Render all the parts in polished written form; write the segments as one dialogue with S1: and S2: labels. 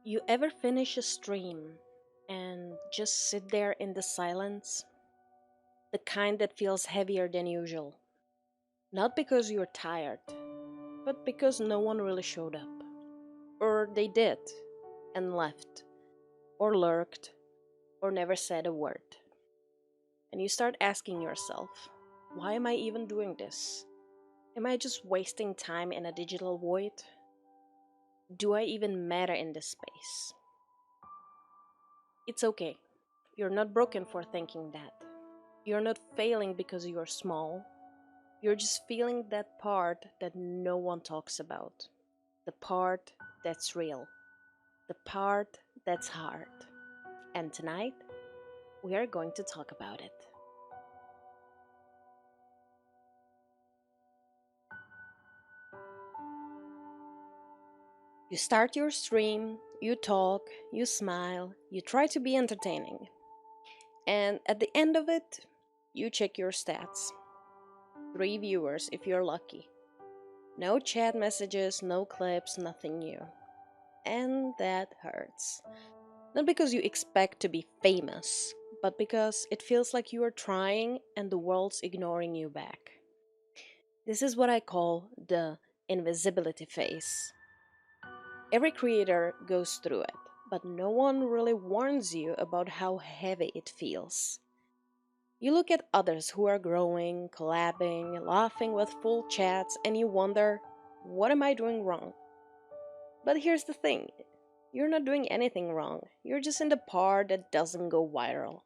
S1: You ever finish a stream and just sit there in the silence? The kind that feels heavier than usual. Not because you're tired, but because no one really showed up. Or they did and left, or lurked, or never said a word. And you start asking yourself, why am I even doing this? Am I just wasting time in a digital void? Do I even matter in this space? It's okay. You're not broken for thinking that. You're not failing because you're small. You're just feeling that part that no one talks about. The part that's real. The part that's hard. And tonight, we are going to talk about it. You start your stream, you talk, you smile, you try to be entertaining. And at the end of it, you check your stats. 3 viewers if you're lucky. No chat messages, no clips, nothing new. And that hurts. Not because you expect to be famous, but because it feels like you are trying and the world's ignoring you back. This is what I call the invisibility phase. Every creator goes through it, but no one really warns you about how heavy it feels. You look at others who are growing, collabing, laughing with full chats, and you wonder, what am I doing wrong? But here's the thing, you're not doing anything wrong. You're just in the part that doesn't go viral.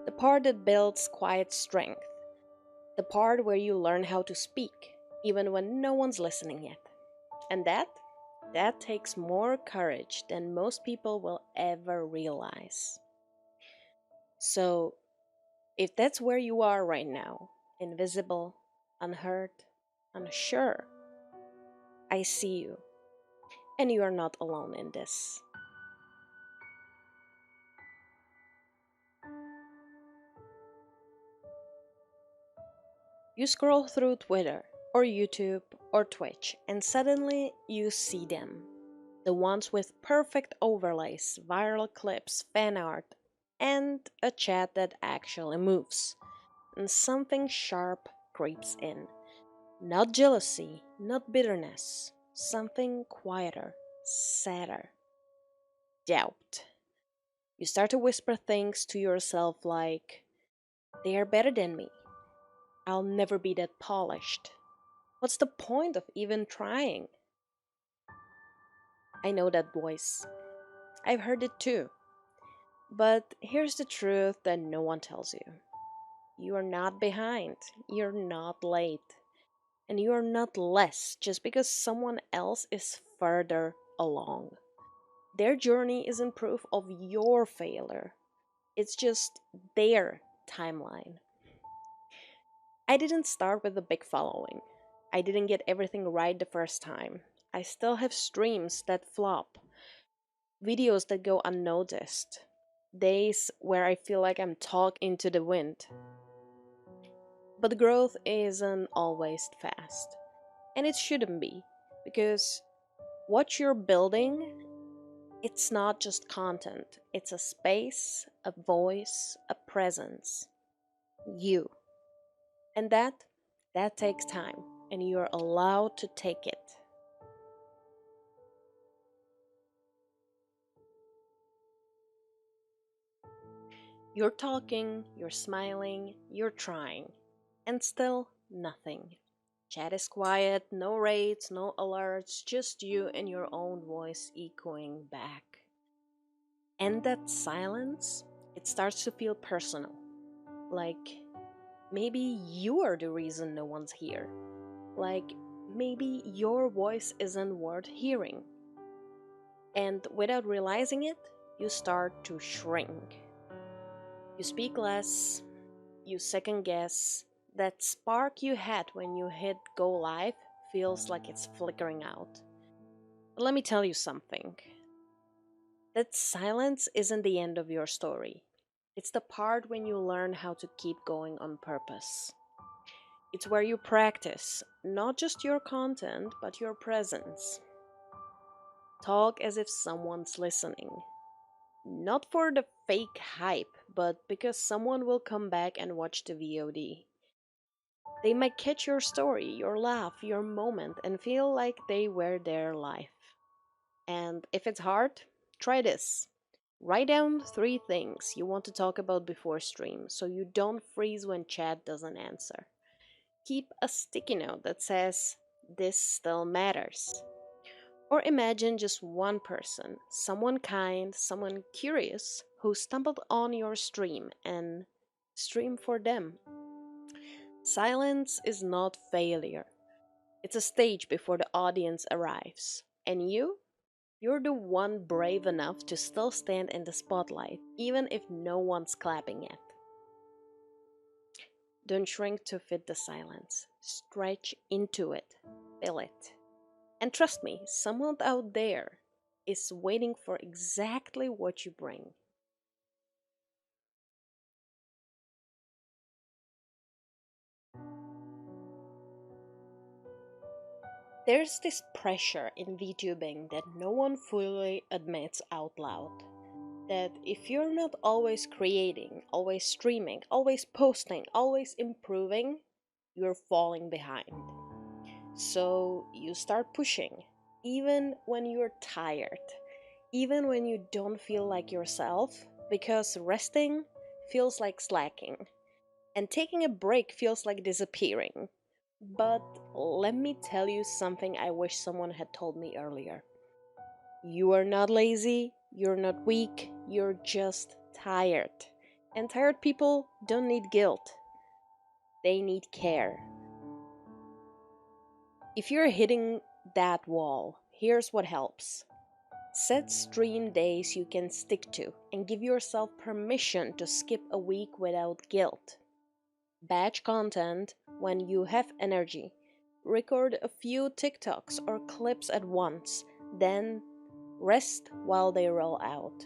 S1: The part that builds quiet strength. The part where you learn how to speak, even when no one's listening yet. And that takes more courage than most people will ever realize. So, if that's where you are right now, invisible, unheard, unsure, I see you. And you are not alone in this. You scroll through Twitter, or YouTube, or Twitch, and suddenly you see them. The ones with perfect overlays, viral clips, fan art, and a chat that actually moves. And something sharp creeps in. Not jealousy, not bitterness, something quieter, sadder. Doubt. You start to whisper things to yourself like, they are better than me. I'll never be that polished. What's the point of even trying? I know that voice. I've heard it too. But here's the truth that no one tells you. You are not behind. You're not late. And you are not less just because someone else is further along. Their journey isn't proof of your failure, it's just their timeline. I didn't start with a big following. I didn't get everything right the first time. I still have streams that flop, videos that go unnoticed, days where I feel like I'm talking into the wind. But growth isn't always fast. And it shouldn't be, because what you're building, it's not just content, it's a space, a voice, a presence. You. And that takes time, and you're allowed to take it. You're talking, you're smiling, you're trying, and still nothing. Chat is quiet, no rates, no alerts, just you and your own voice echoing back. And that silence, it starts to feel personal. Like maybe you are the reason no one's here. Like maybe your voice isn't worth hearing. And without realizing it, you start to shrink. You speak less, you second guess. That spark you had when you hit go live feels like it's flickering out. But let me tell you something. That silence isn't the end of your story. It's the part when you learn how to keep going on purpose. It's where you practice not just your content, but your presence. Talk as if someone's listening. Not for the fake hype, but because someone will come back and watch the VOD. They might catch your story, your laugh, your moment, and feel like they were there live. And if it's hard, try this. Write down 3 things you want to talk about before stream so you don't freeze when chat doesn't answer. Keep a sticky note that says, "This still matters." Or imagine just one person, someone kind, someone curious, who stumbled on your stream and stream for them. Silence is not failure. It's a stage before the audience arrives. And you're the one brave enough to still stand in the spotlight, even if no one's clapping yet. Don't shrink to fit the silence. Stretch into it. Fill it. And trust me, someone out there is waiting for exactly what you bring. There's this pressure in VTubing that no one fully admits out loud. That if you're not always creating, always streaming, always posting, always improving, you're falling behind. So you start pushing, even when you're tired, even when you don't feel like yourself, because resting feels like slacking, and taking a break feels like disappearing. But let me tell you something I wish someone had told me earlier. You are not lazy, you're not weak, you're just tired. And tired people don't need guilt, they need care. If you're hitting that wall, here's what helps. Set stream days you can stick to and give yourself permission to skip a week without guilt. Batch content when you have energy. Record a few TikToks or clips at once, then rest while they roll out.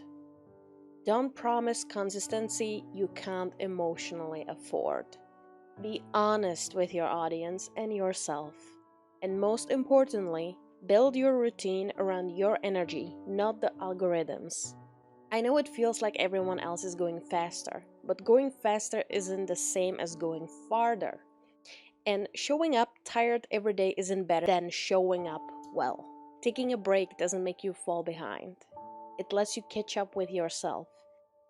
S1: Don't promise consistency you can't emotionally afford. Be honest with your audience and yourself. And most importantly, build your routine around your energy, not the algorithms. I know it feels like everyone else is going faster, but going faster isn't the same as going farther. And showing up tired every day isn't better than showing up well. Taking a break doesn't make you fall behind, it lets you catch up with yourself,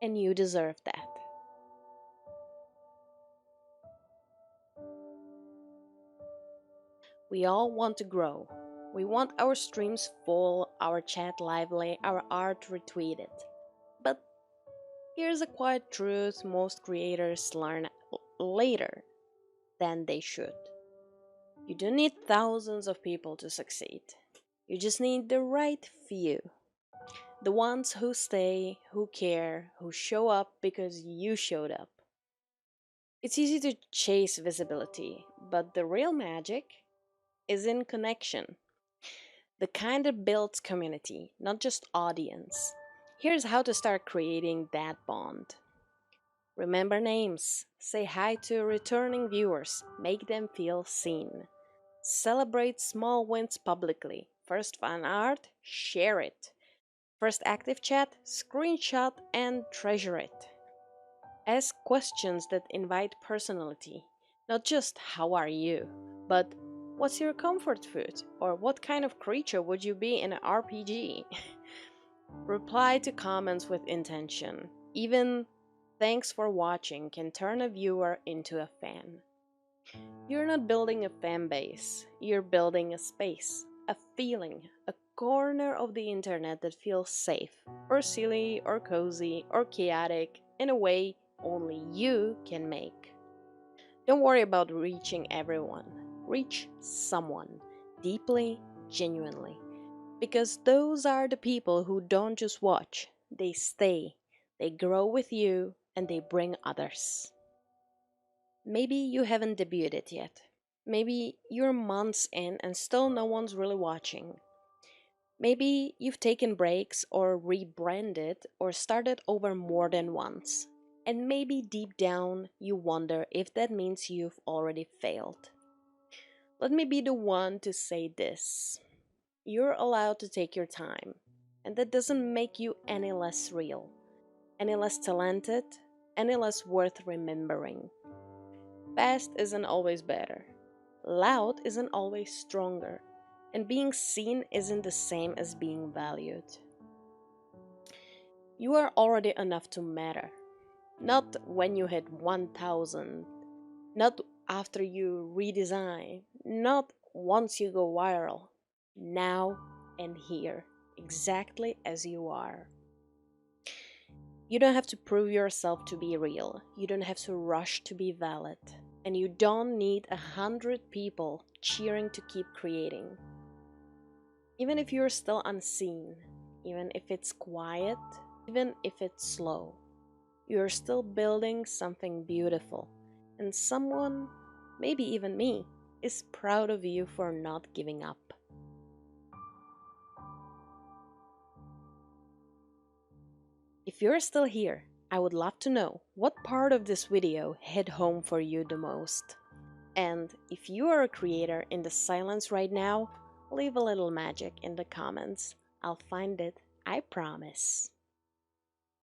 S1: and you deserve that. We all want to grow. We want our streams full, our chat lively, our art retweeted. But here's a quiet truth most creators learn later than they should. You don't need thousands of people to succeed. You just need the right few. The ones who stay, who care, who show up because you showed up. It's easy to chase visibility, but the real magic is in connection. The kind that builds community, not just audience. Here's how to start creating that bond. Remember names. Say hi to returning viewers. Make them feel seen. Celebrate small wins publicly. First fan art, share it. First active chat, screenshot and treasure it. Ask questions that invite personality. Not just "how are you?" but "what's your comfort food?" or "what kind of creature would you be in an RPG?" Reply to comments with intention. Even "thanks for watching" can turn a viewer into a fan. You're not building a fan base, you're building a space, a feeling, a corner of the internet that feels safe, or silly, or cozy, or chaotic in a way only you can make. Don't worry about reaching everyone, reach someone deeply, genuinely. Because those are the people who don't just watch, they stay, they grow with you, and they bring others. Maybe you haven't debuted yet. Maybe you're months in and still no one's really watching. Maybe you've taken breaks or rebranded or started over more than once. And maybe deep down you wonder if that means you've already failed. Let me be the one to say this. You're allowed to take your time, and that doesn't make you any less real, any less talented, any less worth remembering. Fast isn't always better, loud isn't always stronger, and being seen isn't the same as being valued. You are already enough to matter, not when you hit 1000, not after you redesign, not once you go viral. Now and here, exactly as you are. You don't have to prove yourself to be real. You don't have to rush to be valid. And you don't need 100 people cheering to keep creating. Even if you're still unseen, even if it's quiet, even if it's slow, you're still building something beautiful. And someone, maybe even me, is proud of you for not giving up. If you're still here, I would love to know what part of this video hit home for you the most. And if you are a creator in the silence right now, leave a little magic in the comments. I'll find it, I promise.